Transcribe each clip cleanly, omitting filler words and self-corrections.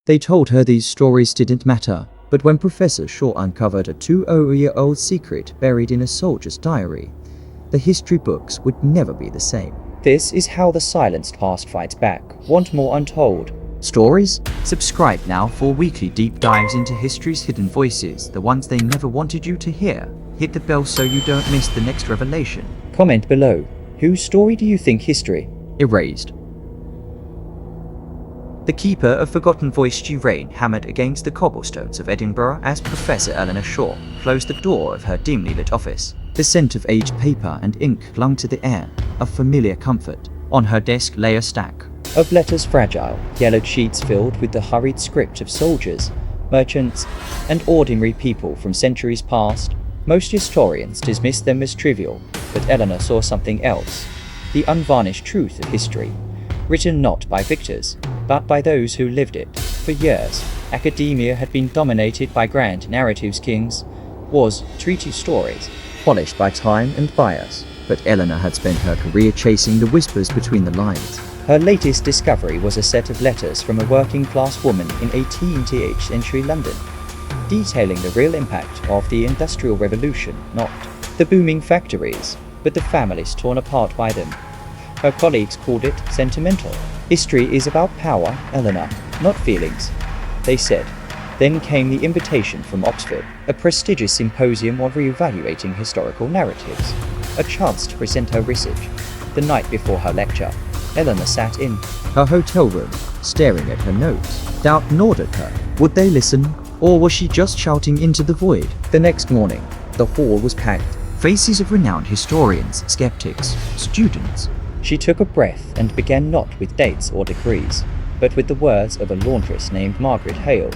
They told her these stories didn't matter, but when Professor Shaw uncovered a 200-year-old secret buried in a soldier's diary, the history books would never be the same. This is how the silenced past fights back. Want more untold stories? Subscribe now for weekly deep dives into history's hidden voices, the ones they never wanted you to hear. Hit the bell so you don't miss the next revelation. Comment below. Whose story do you think history erased? The keeper of forgotten voiced rain hammered against the cobblestones of Edinburgh as Professor Eleanor Shaw closed the door of her dimly lit office. The scent of aged paper and ink clung to the air, a familiar comfort. On her desk lay a stack of letters, fragile, yellowed sheets filled with the hurried script of soldiers, merchants, and ordinary people from centuries past. Most historians dismiss them as trivial, but Eleanor saw something else: the unvarnished truth of history, written not by victors, but by those who lived it. For years, academia had been dominated by grand narratives, kings, wars, treaty stories, polished by time and bias. But Eleanor had spent her career chasing the whispers between the lines. Her latest discovery was a set of letters from a working-class woman in 18th century London, detailing the real impact of the Industrial Revolution, not the booming factories, but the families torn apart by them. Her colleagues called it sentimental. History is about power, Eleanor, not feelings, they said. Then came the invitation from Oxford, a prestigious symposium on re-evaluating historical narratives, a chance to present her research. The night before her lecture, Eleanor sat in her hotel room, staring at her notes. Doubt gnawed at her. Would they listen, or was she just shouting into the void? The next morning, the hall was packed. Faces of renowned historians, skeptics, students. She took a breath and began not with dates or decrees, but with the words of a laundress named Margaret Hale.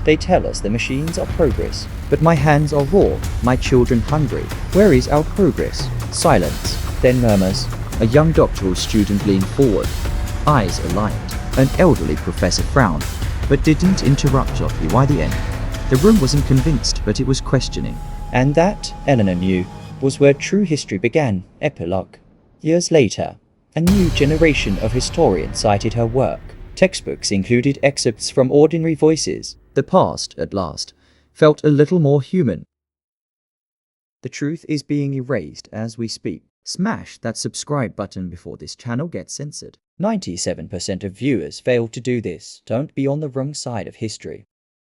They tell us the machines are progress, but my hands are raw, my children hungry. Where is our progress? Silence, then murmurs. A young doctoral student leaned forward, eyes alight. An elderly professor frowned, but didn't interrupt shortly by the end. The room wasn't convinced, but it was questioning. And that, Eleanor knew, was where true history began. Epilogue. Years later, a new generation of historians cited her work. Textbooks included excerpts from ordinary voices. The past, at last, felt a little more human. The truth is being erased as we speak. Smash that subscribe button before this channel gets censored. 97% of viewers fail to do this. Don't be on the wrong side of history.